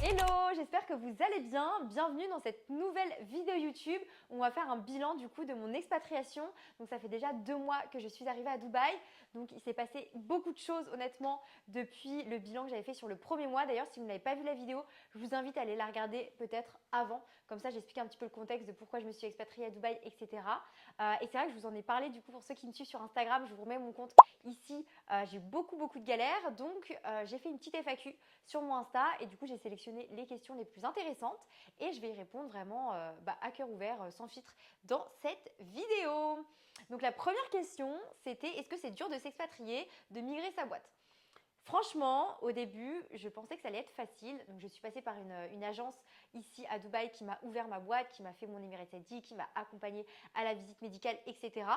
Hello, j'espère que vous allez bien. Bienvenue dans cette nouvelle vidéo YouTube où on va faire un bilan du coup de mon expatriation. Donc ça fait déjà 2 mois que je suis arrivée à Dubaï. Donc il s'est passé beaucoup de choses honnêtement depuis le bilan que j'avais fait sur le premier mois. D'ailleurs, si vous n'avez pas vu la vidéo, je vous invite à aller la regarder peut-être avant. Comme ça, j'explique un petit peu le contexte de pourquoi je me suis expatriée à Dubaï, etc. Et c'est vrai que je vous en ai parlé du coup pour ceux qui me suivent sur Instagram. Je vous remets mon compte ici. J'ai eu beaucoup de galères. Donc j'ai fait une petite FAQ sur mon Insta et du coup j'ai sélectionné les questions les plus intéressantes et je vais y répondre vraiment à cœur ouvert, sans filtre dans cette vidéo. Donc la première question c'était est-ce que c'est dur de s'expatrier, de migrer sa boîte? Franchement, au début, je pensais que ça allait être facile. Donc, je suis passée par une agence ici à Dubaï qui m'a ouvert ma boîte, qui m'a fait mon Emirates ID, qui m'a accompagnée à la visite médicale, etc.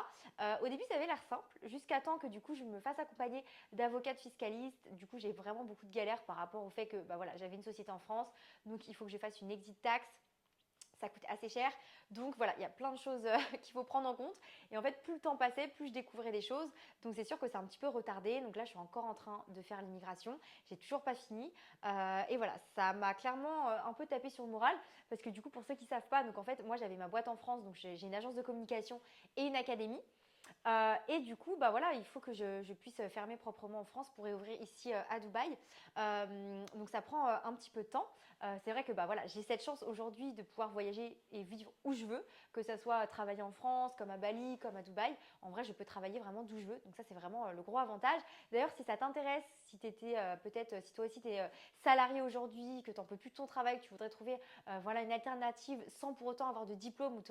Au début, ça avait l'air simple, jusqu'à temps que du coup, je me fasse accompagner d'avocats fiscalistes. Du coup, j'ai vraiment beaucoup de galères par rapport au fait que voilà, j'avais une société en France, donc il faut que je fasse une exit tax. Ça coûte assez cher. Donc voilà, il y a plein de choses qu'il faut prendre en compte. Et en fait, plus le temps passait, plus je découvrais des choses. Donc c'est sûr que c'est un petit peu retardé. Donc là, je suis encore en train de faire l'immigration. J'ai toujours pas fini. Et voilà, ça m'a clairement un peu tapé sur le moral. Parce que du coup, pour ceux qui ne savent pas, donc en fait, moi j'avais ma boîte en France. Donc j'ai une agence de communication et une académie. Et du coup, voilà, il faut que je puisse fermer proprement en France pour réouvrir ici à Dubaï. Donc ça prend un petit peu de temps. C'est vrai que voilà, j'ai cette chance aujourd'hui de pouvoir voyager et vivre où je veux, que ce soit travailler en France, comme à Bali, comme à Dubaï. En vrai, je peux travailler vraiment d'où je veux. Donc ça, c'est vraiment le gros avantage. D'ailleurs, si ça t'intéresse, si tu étais peut-être, si toi aussi tu es salarié aujourd'hui, que tu n'en peux plus de ton travail, que tu voudrais trouver voilà, une alternative sans pour autant avoir de diplôme ou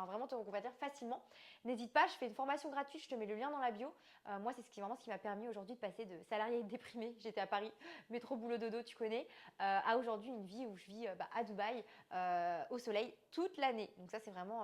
vraiment te reconvertir facilement, n'hésite pas, je fais une formation gratuite, je te mets le lien dans la bio. Moi, c'est vraiment ce qui m'a permis aujourd'hui de passer de salarié déprimé, j'étais à Paris, métro, boulot, dodo, tu connais, à aujourd'hui une vie où je vis à Dubaï, au soleil, toute l'année. Donc ça, c'est vraiment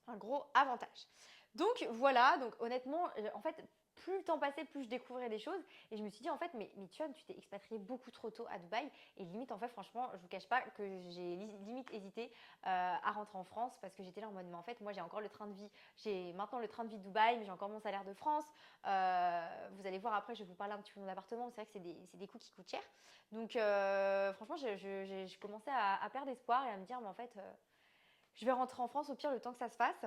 un gros avantage. Donc voilà, donc honnêtement, en fait, plus le temps passait, plus je découvrais des choses. Et je me suis dit, en fait, mais tu t'es expatrié beaucoup trop tôt à Dubaï. Et limite, en fait, franchement, je vous cache pas que j'ai limite hésité à rentrer en France parce que j'étais là en mode, mais en fait, moi, j'ai encore le train de vie. J'ai maintenant le train de vie de Dubaï, mais j'ai encore mon salaire de France. Vous allez voir après, je vais vous parler un petit peu de mon appartement. C'est vrai que c'est des coûts qui coûtent cher. Donc, franchement, je commençais à perdre espoir et à me dire, mais en fait, je vais rentrer en France au pire le temps que ça se fasse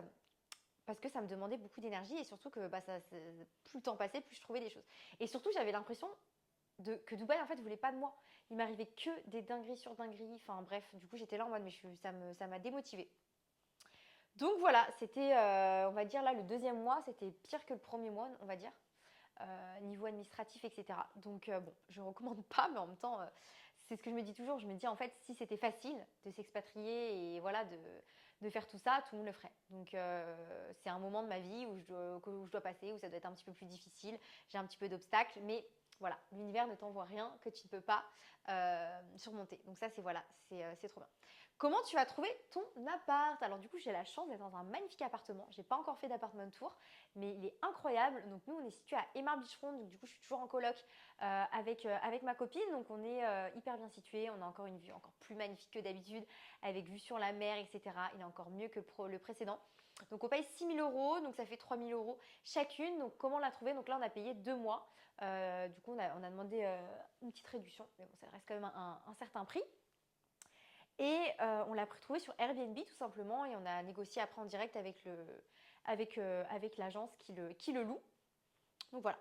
parce que ça me demandait beaucoup d'énergie et surtout que plus le temps passait, plus je trouvais des choses. Et surtout, j'avais l'impression que Dubaï en fait voulait pas de moi. Il m'arrivait que des dingueries sur dingueries. Enfin bref, du coup j'étais là en mode mais ça m'a démotivée. Donc voilà, c'était on va dire là le deuxième mois, c'était pire que le premier mois, on va dire. Niveau administratif, etc. Donc bon, je ne recommande pas, mais en même temps, c'est ce que je me dis toujours. Je me dis en fait, si c'était facile de s'expatrier et voilà, de faire tout ça, tout le monde le ferait. Donc c'est un moment de ma vie où je dois passer, où ça doit être un petit peu plus difficile. J'ai un petit peu d'obstacles, mais voilà, l'univers ne t'envoie rien que tu ne peux pas surmonter. Donc ça, c'est voilà, c'est trop bien. Comment tu as trouvé ton appart? Alors du coup, j'ai la chance d'être dans un magnifique appartement. J'ai pas encore fait d'appartement tour, mais il est incroyable. Donc nous, on est situé à Emar Beachfront, donc du coup, je suis toujours en coloc avec ma copine. Donc on est hyper bien situé. On a encore une vue encore plus magnifique que d'habitude, avec vue sur la mer, etc. Il est encore mieux que le précédent. Donc on paye 6 000 euros, donc ça fait 3 000 euros chacune. Donc comment on l'a trouvé? Donc là, on a payé 2 mois. Du coup, on a demandé une petite réduction, mais bon, ça reste quand même un certain prix. Et on l'a trouvé sur Airbnb tout simplement et on a négocié après en direct avec l'agence qui le loue. Donc voilà.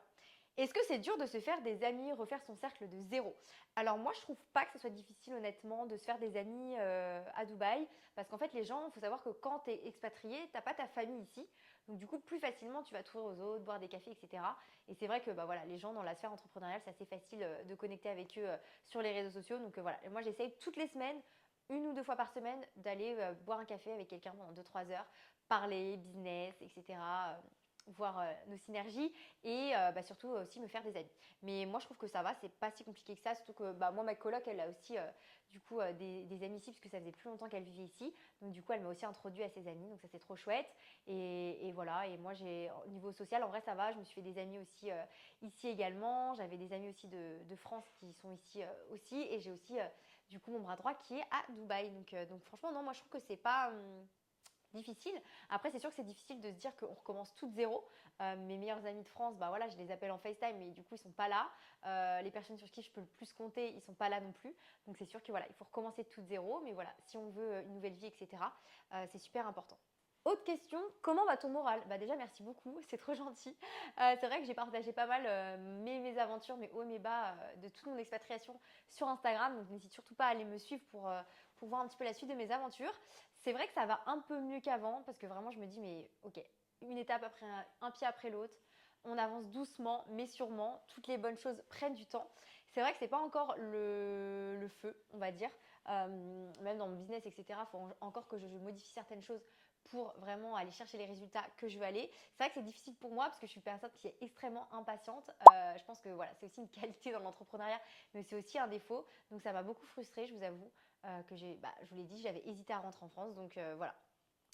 Est-ce que c'est dur de se faire des amis, refaire son cercle de zéro? Alors moi, je trouve pas que ce soit difficile honnêtement de se faire des amis à Dubaï parce qu'en fait, les gens, il faut savoir que quand tu es expatrié, tu n'as pas ta famille ici. Donc du coup, plus facilement, tu vas t'ouvrir aux autres, boire des cafés, etc. Et c'est vrai que voilà, les gens dans la sphère entrepreneuriale, c'est assez facile de connecter avec eux sur les réseaux sociaux. Donc voilà, et moi, j'essaye toutes les semaines, 1 ou 2 fois par semaine, d'aller boire un café avec quelqu'un pendant 2 3 heures, parler business, etc. Voir nos synergies et surtout aussi me faire des amis. Mais moi je trouve que ça va, c'est pas si compliqué que ça, surtout que moi ma coloc elle a aussi du coup des amis ici parce que ça faisait plus longtemps qu'elle vivait ici. Donc du coup elle m'a aussi introduit à ses amis, donc ça c'est trop chouette. Et voilà, et moi j'ai au niveau social en vrai ça va, je me suis fait des amis aussi ici également. J'avais des amis aussi de France qui sont ici aussi et j'ai aussi du coup mon bras droit qui est à Dubaï. Donc franchement non, moi je trouve que c'est pas difficile. Après, c'est sûr que c'est difficile de se dire qu'on recommence tout de zéro. Mes meilleurs amis de France, bah voilà, je les appelle en FaceTime, mais du coup, ils sont pas là. Les personnes sur qui je peux le plus compter, ils sont pas là non plus. Donc, c'est sûr que voilà, il faut recommencer tout de zéro. Mais voilà, si on veut une nouvelle vie, etc., c'est super important. Autre question, comment va ton moral? Bah déjà, merci beaucoup, c'est trop gentil. C'est vrai que j'ai partagé pas mal mes aventures, mes hauts et mes bas de toute mon expatriation sur Instagram. Donc, n'hésite surtout pas à aller me suivre pour voir un petit peu la suite de mes aventures. C'est vrai que ça va un peu mieux qu'avant parce que vraiment, je me dis, mais ok, une étape après un pied après l'autre. On avance doucement, mais sûrement. Toutes les bonnes choses prennent du temps. C'est vrai que c'est pas encore le feu, on va dire. Même dans mon business, etc. Il faut encore que je modifie certaines choses pour vraiment aller chercher les résultats que je veux aller. C'est vrai que c'est difficile pour moi parce que je suis une personne qui est extrêmement impatiente. Je pense que voilà, c'est aussi une qualité dans l'entrepreneuriat, mais c'est aussi un défaut. Donc ça m'a beaucoup frustrée, je vous avoue, que je vous l'ai dit, j'avais hésité à rentrer en France. Donc voilà,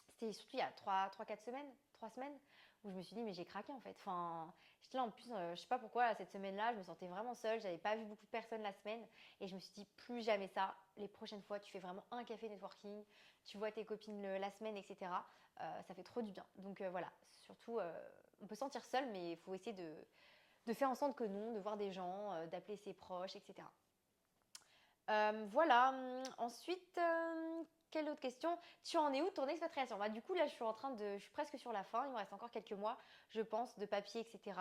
c'était surtout il y a 3-4 semaines, 3 semaines, où je me suis dit, mais j'ai craqué en fait. Enfin, j'étais là en plus, je sais pas pourquoi, cette semaine-là, je me sentais vraiment seule. J'avais pas vu beaucoup de personnes la semaine. Et je me suis dit, plus jamais ça. Les prochaines fois, tu fais vraiment un café networking, tu vois tes copines la semaine, etc. Ça fait trop du bien. Donc voilà, surtout, on peut se sentir seul, mais il faut essayer de faire en sorte que non, de voir des gens, d'appeler ses proches, etc. Voilà. Ensuite, quelle autre question? Tu en es où de ton expatriation? Bah, du coup, là, je suis presque sur la fin. Il me reste encore quelques mois, je pense, de papier, etc.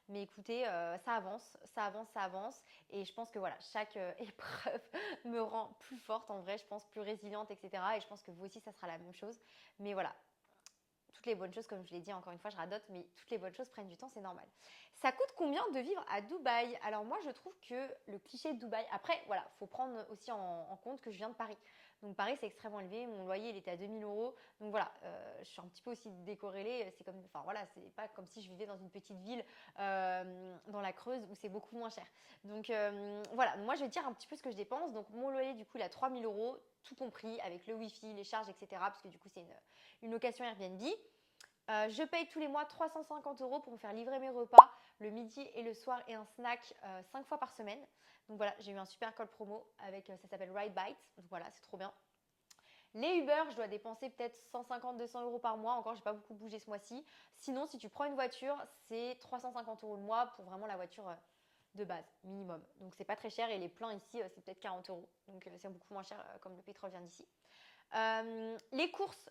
Mais écoutez, ça avance, ça avance, ça avance. Et je pense que voilà, chaque épreuve me rend plus forte en vrai, je pense, plus résiliente, etc. Et je pense que vous aussi, ça sera la même chose. Mais voilà, toutes les bonnes choses, comme je l'ai dit, encore une fois, je radote, mais toutes les bonnes choses prennent du temps, c'est normal. Ça coûte combien de vivre à Dubaï? Alors moi, je trouve que le cliché de Dubaï, après, voilà, faut prendre aussi en compte que je viens de Paris. Donc Paris, c'est extrêmement élevé. Mon loyer, il était à 2000 euros. Donc voilà, je suis un petit peu aussi décorrélée. C'est comme, enfin voilà, c'est pas comme si je vivais dans une petite ville dans la Creuse où c'est beaucoup moins cher. Donc voilà, moi, je vais dire un petit peu ce que je dépense. Donc mon loyer, du coup, il a 3000 euros, tout compris, avec le Wi-Fi, les charges, etc. Parce que du coup, c'est une location Airbnb. Je paye tous les mois 350 euros pour me faire livrer mes repas le midi et le soir et un snack 5 fois par semaine. Donc voilà, j'ai eu un super code promo avec, ça s'appelle Ride Bytes. Donc voilà, c'est trop bien. Les Uber, je dois dépenser peut-être 150-200 euros par mois. Encore, je n'ai pas beaucoup bougé ce mois-ci. Sinon, si tu prends une voiture, c'est 350 euros le mois pour vraiment la voiture de base, minimum. Donc c'est pas très cher et les pleins ici, c'est peut-être 40 euros. Donc c'est beaucoup moins cher comme le pétrole vient d'ici. Les courses,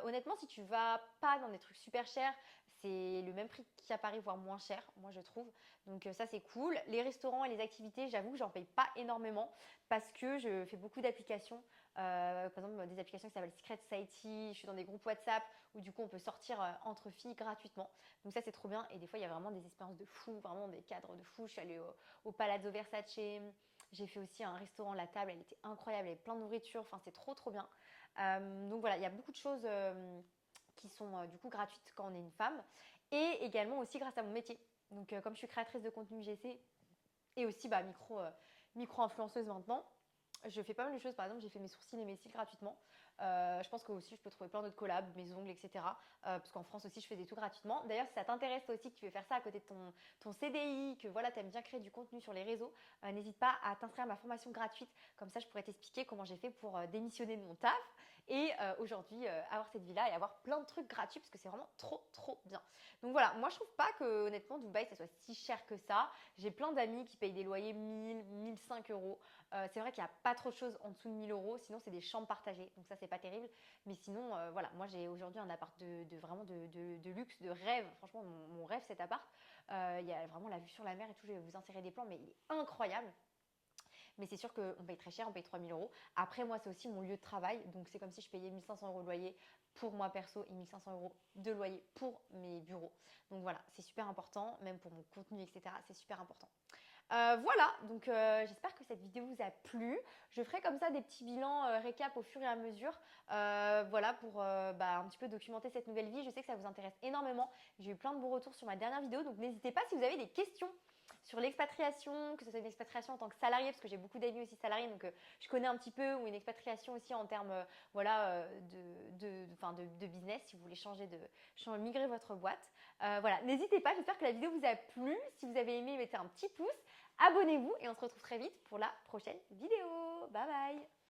honnêtement, si tu vas pas dans des trucs super chers, c'est le même prix qu'à Paris, voire moins cher, moi je trouve. Donc ça c'est cool. Les restaurants et les activités, j'avoue que j'en paye pas énormément parce que je fais beaucoup d'applications. Par exemple, des applications qui s'appellent Secret Society. Je suis dans des groupes WhatsApp où du coup on peut sortir entre filles gratuitement. Donc ça c'est trop bien. Et des fois il y a vraiment des expériences de fou, vraiment des cadres de fou. Je suis allée au Palazzo Versace. J'ai fait aussi un restaurant, la table, elle était incroyable, il y avait plein de nourriture. Enfin c'est trop trop bien. Donc voilà, il y a beaucoup de choses qui sont du coup gratuites quand on est une femme et également aussi grâce à mon métier. Donc comme je suis créatrice de contenu UGC et aussi micro-influenceuse maintenant, je fais pas mal de choses. Par exemple, j'ai fait mes sourcils et mes cils gratuitement. Je pense que aussi je peux trouver plein d'autres collabs, mes ongles, etc. Parce qu'en France aussi, je faisais tout gratuitement. D'ailleurs, si ça t'intéresse toi aussi, que tu veux faire ça à côté de ton CDI, que voilà, tu aimes bien créer du contenu sur les réseaux, n'hésite pas à t'inscrire à ma formation gratuite. Comme ça, je pourrais t'expliquer comment j'ai fait pour démissionner de mon taf et aujourd'hui avoir cette vie-là et avoir plein de trucs gratuits parce que c'est vraiment trop, trop bien. Donc voilà, moi je trouve pas que honnêtement Dubaï ça soit si cher que ça. J'ai plein d'amis qui payent des loyers 1000, 1005 euros. C'est vrai qu'il n'y a pas trop de choses en dessous de 1000 euros, sinon c'est des chambres partagées, donc ça c'est pas terrible. Mais sinon, voilà, moi j'ai aujourd'hui un appart vraiment de luxe, de rêve. Franchement, mon rêve cet appart. Il y a vraiment la vue sur la mer et tout. Je vais vous insérer des plans, mais il est incroyable. Mais c'est sûr qu'on paye très cher, on paye 3000 euros. Après, moi, c'est aussi mon lieu de travail. Donc, c'est comme si je payais 1500 euros de loyer pour moi perso et 1500 euros de loyer pour mes bureaux. Donc, voilà, c'est super important, même pour mon contenu, etc. C'est super important. Voilà, donc j'espère que cette vidéo vous a plu. Je ferai comme ça des petits bilans récap au fur et à mesure. Voilà, pour un petit peu documenter cette nouvelle vie. Je sais que ça vous intéresse énormément. J'ai eu plein de bons retours sur ma dernière vidéo, donc n'hésitez pas si vous avez des questions sur l'expatriation, que ce soit une expatriation en tant que salarié, parce que j'ai beaucoup d'amis aussi salariés, donc je connais un petit peu, ou une expatriation aussi en termes de business, si vous voulez migrer votre boîte. Voilà, n'hésitez pas, j'espère que la vidéo vous a plu. Si vous avez aimé, mettez un petit pouce, abonnez-vous et on se retrouve très vite pour la prochaine vidéo. Bye bye!